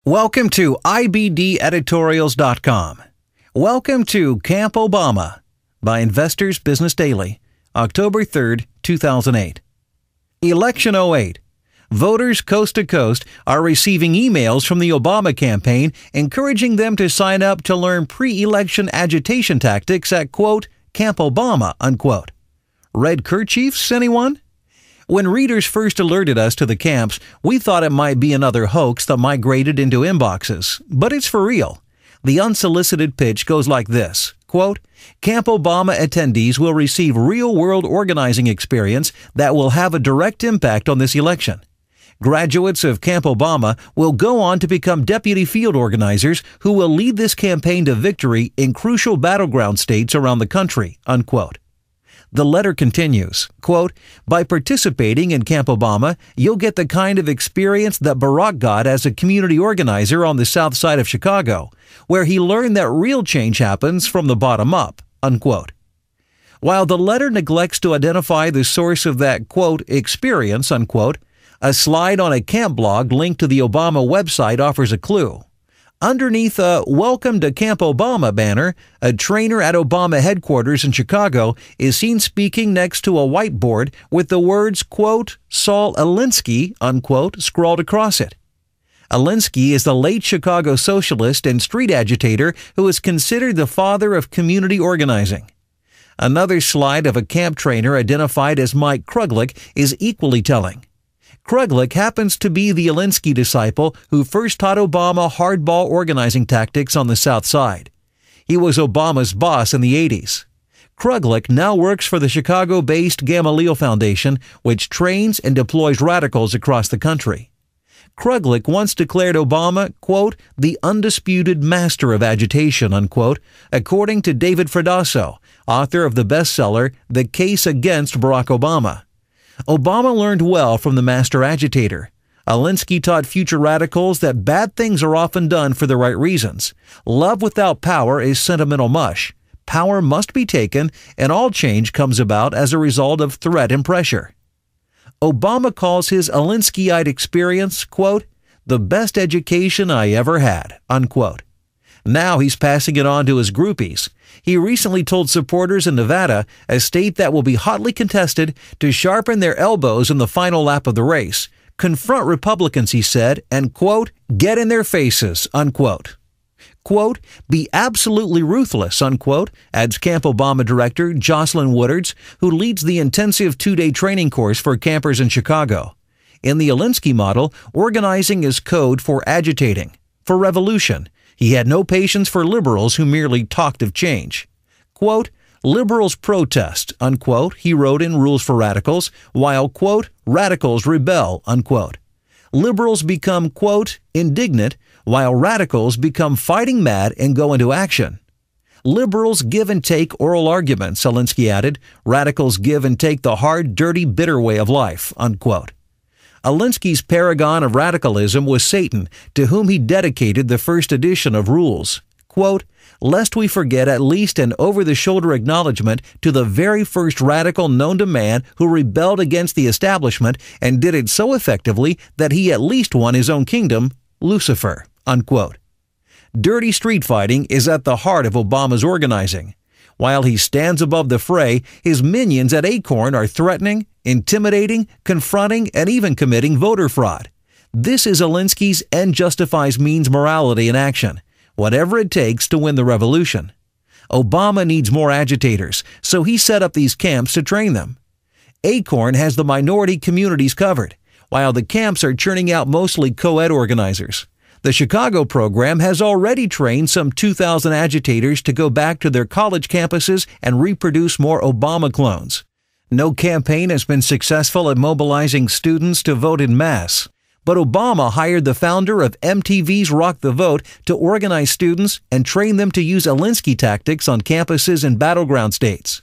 Welcome to IBDeditorials.com. Welcome to Camp Obama by Investors Business Daily, October 3rd, 2008. Election 08. Voters coast to coast are receiving emails from the Obama campaign encouraging them to sign up to learn pre-election agitation tactics at, quote, Camp Obama, unquote. Red kerchiefs, anyone? When readers first alerted us to the camps, we thought it might be another hoax that migrated into inboxes, but it's for real. The unsolicited pitch goes like this, quote, Camp Obama attendees will receive real-world organizing experience that will have a direct impact on this election. Graduates of Camp Obama will go on to become deputy field organizers who will lead this campaign to victory in crucial battleground states around the country, unquote. The letter continues, quote, by participating in Camp Obama, you'll get the kind of experience that Barack got as a community organizer on the south side of Chicago, where he learned that real change happens from the bottom up, unquote. While the letter neglects to identify the source of that, quote, experience, unquote, a slide on a camp blog linked to the Obama website offers a clue. Underneath a Welcome to Camp Obama banner, a trainer at Obama headquarters in Chicago is seen speaking next to a whiteboard with the words, quote, Saul Alinsky, unquote, scrawled across it. Alinsky is the late Chicago socialist and street agitator who is considered the father of community organizing. Another slide of a camp trainer identified as Mike Kruglich is equally telling. Kruglich happens to be the Alinsky disciple who first taught Obama hardball organizing tactics on the South Side. He was Obama's boss in the 80s. Kruglich now works for the Chicago-based Gamaliel Foundation, which trains and deploys radicals across the country. Kruglich once declared Obama, quote, the undisputed master of agitation, unquote, according to David Fradasso, author of the bestseller The Case Against Barack Obama. Obama learned well from the master agitator. Alinsky taught future radicals that bad things are often done for the right reasons. Love without power is sentimental mush. Power must be taken, and all change comes about as a result of threat and pressure. Obama calls his Alinskyite experience, quote, the best education I ever had, unquote. Now he's passing it on to his groupies. He recently told supporters in Nevada, a state that will be hotly contested, to sharpen their elbows in the final lap of the race. Confront Republicans, he said, and, quote, get in their faces, unquote. Quote, be absolutely ruthless, unquote, adds Camp Obama director Jocelyn Woodards, who leads the intensive two-day training course for campers in Chicago. In the Alinsky model, organizing is code for agitating, for revolution. He had no patience for liberals who merely talked of change. Quote, liberals protest, unquote, he wrote in Rules for Radicals, while, quote, radicals rebel, unquote. Liberals become, quote, indignant, while radicals become fighting mad and go into action. Liberals give and take oral arguments, Alinsky added. Radicals give and take the hard, dirty, bitter way of life, unquote. Alinsky's paragon of radicalism was Satan, to whom he dedicated the first edition of Rules. Quote, lest we forget at least an over-the-shoulder acknowledgement to the very first radical known to man who rebelled against the establishment and did it so effectively that he at least won his own kingdom, Lucifer, unquote. Dirty street fighting is at the heart of Obama's organizing. While he stands above the fray, his minions at Acorn are threatening, intimidating, confronting, and even committing voter fraud. This is Alinsky's end justifies means morality in action, whatever it takes to win the revolution. Obama needs more agitators, so he set up these camps to train them. Acorn has the minority communities covered, while the camps are churning out mostly co-ed organizers. The Chicago program has already trained some 2,000 agitators to go back to their college campuses and reproduce more Obama clones. No campaign has been successful at mobilizing students to vote en masse. But Obama hired the founder of MTV's Rock the Vote to organize students and train them to use Alinsky tactics on campuses in battleground states.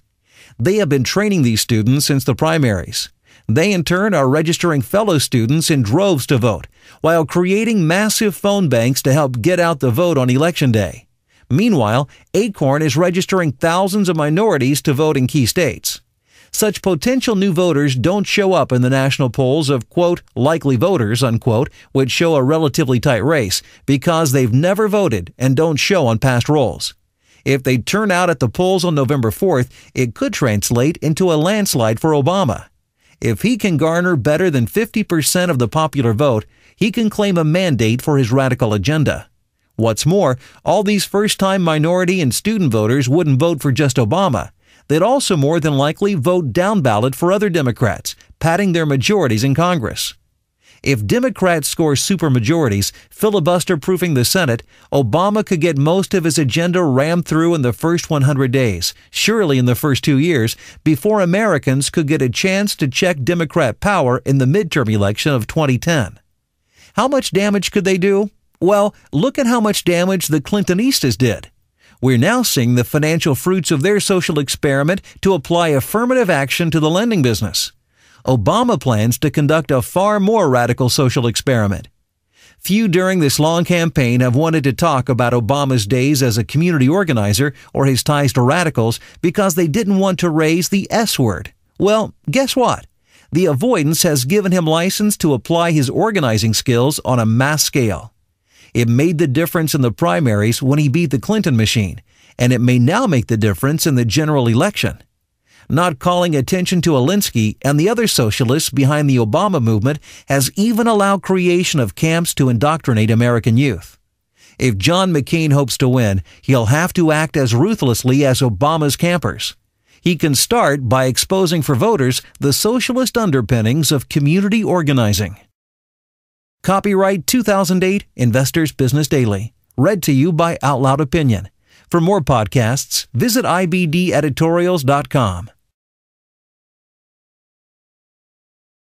They have been training these students since the primaries. They, in turn, are registering fellow students in droves to vote, while creating massive phone banks to help get out the vote on Election Day. Meanwhile, Acorn is registering thousands of minorities to vote in key states. Such potential new voters don't show up in the national polls of, quote, likely voters, unquote, which show a relatively tight race, because they've never voted and don't show on past rolls. If they turn out at the polls on November 4th, it could translate into a landslide for Obama. If he can garner better than 50% of the popular vote, he can claim a mandate for his radical agenda. What's more, all these first-time minority and student voters wouldn't vote for just Obama. They'd also more than likely vote down ballot for other Democrats, padding their majorities in Congress. If Democrats score supermajorities, filibuster-proofing the Senate, Obama could get most of his agenda rammed through in the first 100 days, surely in the first 2 years, before Americans could get a chance to check Democrat power in the midterm election of 2010. How much damage could they do? Well, look at how much damage the Clintonistas did. We're now seeing the financial fruits of their social experiment to apply affirmative action to the lending business. Obama plans to conduct a far more radical social experiment. Few during this long campaign have wanted to talk about Obama's days as a community organizer or his ties to radicals because they didn't want to raise the S word. Well, guess what? The avoidance has given him license to apply his organizing skills on a mass scale. It made the difference in the primaries when he beat the Clinton machine, and it may now make the difference in the general election. Not calling attention to Alinsky and the other socialists behind the Obama movement has even allowed creation of camps to indoctrinate American youth. If John McCain hopes to win, he'll have to act as ruthlessly as Obama's campers. He can start by exposing for voters the socialist underpinnings of community organizing. Copyright 2008 Investors Business Daily. Read to you by OutloudOpinion. For more podcasts, visit IBDeditorials.com.